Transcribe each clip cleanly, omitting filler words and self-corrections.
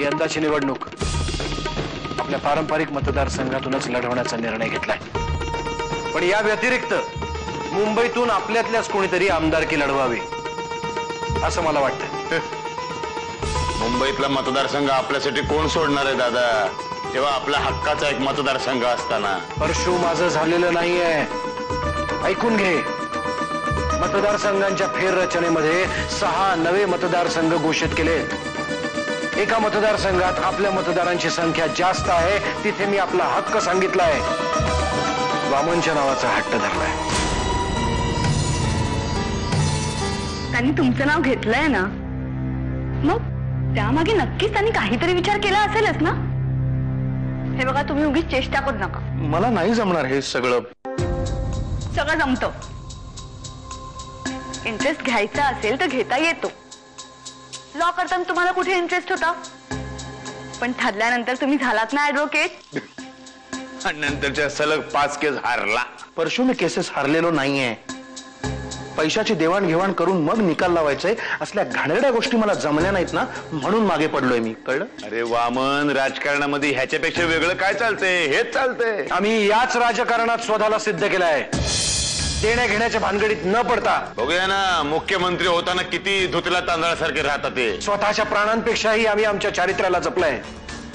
यंदाची निवडणूक आपल्या पारंपरिक मतदारसंघातूनच लढवण्याचा निर्णय घेतलाय। पण या व्यतिरिक्त मुंबईतून आपल्यातल्याच कोणीतरी आमदारकी लढवावी असं मला वाटतं। मुंबईतला मतदारसंघ आपल्यासाठी कोण सोडणार आहे दादा, तेव्हा आपल्या हक्काचा एक मतदारसंघ असताना। परशु माझं झालेलं नाहीये, ऐकून घे। मतदारसंघांच्या फेररचनेमध्ये 6 नवे मतदारसंघ घोषित केले। एका मतदारसंघात आपल्या मतदारांची संख्या जास्त आहे, तिथे मी आपला हक्क सांगितलाय, वामनच्या नावाचा हट्ट धरलाय। त्यांनी तुमचं नाव घेतलंय ना, मग त्यामागे नक्कीच त्यांनी काहीतरी विचार केला असेलच ना। हे बघा, तुम्ही उगीच चेष्टा करू नका। मला नाही जमणार हे सगळं जमतं। इंटरेस्ट घ्यायचा असेल तर घेता येतो। लॉ करताना तुम्हाला कुठे इंटरेस्ट होता, पण ठरल्यानंतर तुम्ही झालात ना ऍडव्होकेट। आणि नंतरच्या सलग 5 केस हारला। परशु मी केसेस हारलेलो नाहीये, पैशाची देवाणघेवाण करून मग निकाल लावायचे असल्या घाणेरड्या गोष्टी मला जमल्या नाहीत ना, म्हणून मागे पडलोय मी, कळलं? अरे वामन, राजकारणामध्ये ह्याच्यापेक्षा वेगळं काय चालतंय? हेच चालतंय। आम्ही याच राजकारणात स्वतःला सिद्ध केलाय, देण्या घेण्याच्या भानगडीत न पडता। बघूया ना, मुख्यमंत्री होताना किती धुतला तांदळासारखे राहतात ते। स्वतःच्या प्राणांपेक्षाही आम्ही आमच्या चारित्र्याला जपलंय।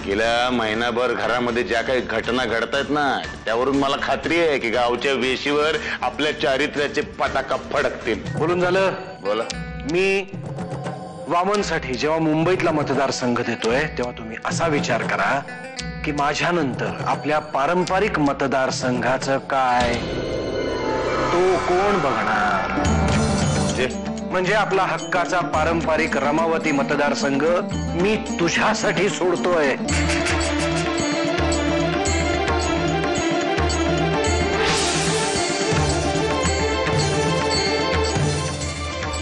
गेल्या महिनाभर घरामध्ये ज्या काही घटना घडतायत ना, त्यावरून मला खात्री आहे की गावच्या वेशीवर आपल्या चारित्र्याचे पताका फडकतील। बोलून झालं? बोला। मी वामनसाठी जेव्हा मुंबईतला मतदारसंघ देतोय तेव्हा तुम्ही असा विचार करा की माझ्यानंतर आपल्या पारंपरिक मतदारसंघाचं काय, तो कोण बघणार? म्हणजे आपला हक्काचा पारंपरिक रमावती मतदारसंघ मी तुझ्यासाठी सोडतोय।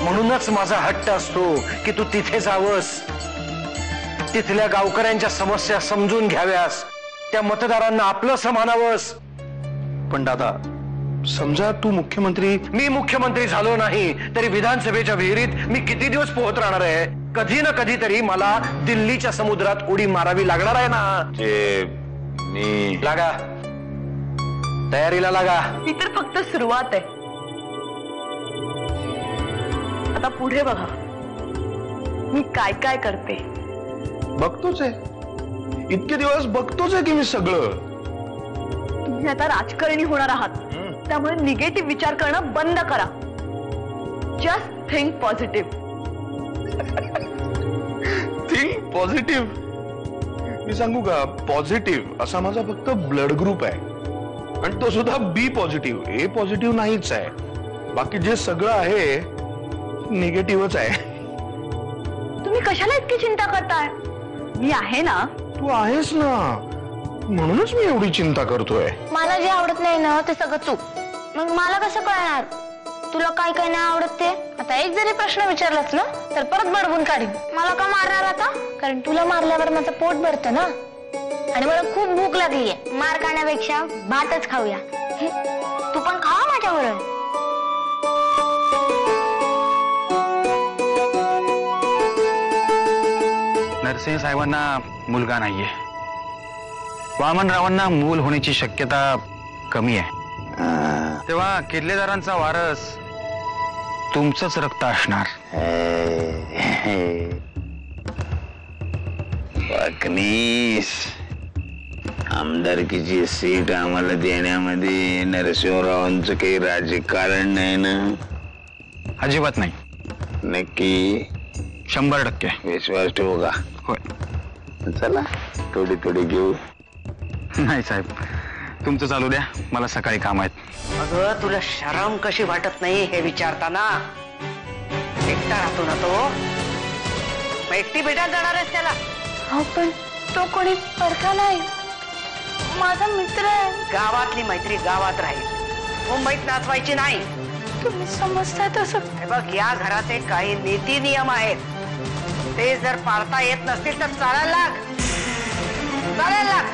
म्हणूनच माझा हट्ट असतो की तू तिथे जावंस, तिथल्या गावकऱ्यांच्या समस्या समजून घ्याव्यास, त्या मतदारांना आपलं मानावंस। पण दादा, समजा तू मुख्यमंत्री, मी मुख्यमंत्री झालो नाही तरी विधानसभेच्या विहिरीत मी किती दिवस पोहत राहणार आहे? कधी ना कधीतरी मला दिल्लीच्या समुद्रात उडी मारावी लागणार आहे ना। मी लागा, तयारीला लागा। ही तर फक्त सुरुवात आहे, आता पुढे बघा मी काय काय करते। बघतोच आहे, इतके दिवस बघतोच आहे की मी सगळं। तुम्ही आता राजकारणी होणार आहात, त्यामुळे निगेटिव्ह विचार करणं बंद करा। Just think positive. Think positive? मी सांगू का, पॉझिटिव्ह असा माझा फक्त ब्लड ग्रुप आहे, आणि तो सुद्धा बी पॉझिटिव्ह। ए पॉझिटिव्ह नाहीच आहे, बाकी जे सगळं आहे निगेटिव्हच आहे। तुम्ही कशाला इतकी चिंता करताय? मी आहे ना। तू आहेस ना, म्हणूनच मी एवढी चिंता करतोय। मला जे आवडत नाही ना ते सगळं चूक, मग मला कसं कळणार तुला काय काय नाही आवडत ते? आता एक जरी प्रश्न विचारलाच ना तर परत बडबून काढीन। मला का मारणार आता? कारण तुला मारल्यावर माझं पोट भरतं ना, आणि मला खूप भूक लागलीये। मार खाण्यापेक्षा भातच खाऊया। तू पण खा माझ्याबरोबर। नरसिंह साहेबांना मुलगा नाहीये, वामनरावांना मूल होण्याची शक्यता कमी आहे, तेव्हा किल्लेदारांचा वारस तुमचंच रक्त असणार। वाकनीस, आमदारकीची सीट आम्हाला देण्यामध्ये नरसिंहरावांचं काही राजकारण नाही ना? अजिबात नाही। नक्की? 100% विश्वास ठेवू का? होय। चला थोडी थोडी घेऊ। नाही साहेब, तुमचं चालू द्या, मला सकाळी काम आहेत। अगं, तुला शरम कशी वाटत नाही हे विचारताना? एकटा राहतो ना तो, मग एकटी भेटायला जाणार आहेस त्याला? हो, पण तो कोणी परका नाही, माझा मित्र आहे। गावातली मैत्री गावात राहील, मुंबईत नाचवायची नाही। तुम्ही समजता तसं? हे बघ, या घराचे काही नीती नियम आहेत, ते जर पाळता येत नसतील तर चालायला लाग, चालायला लाग।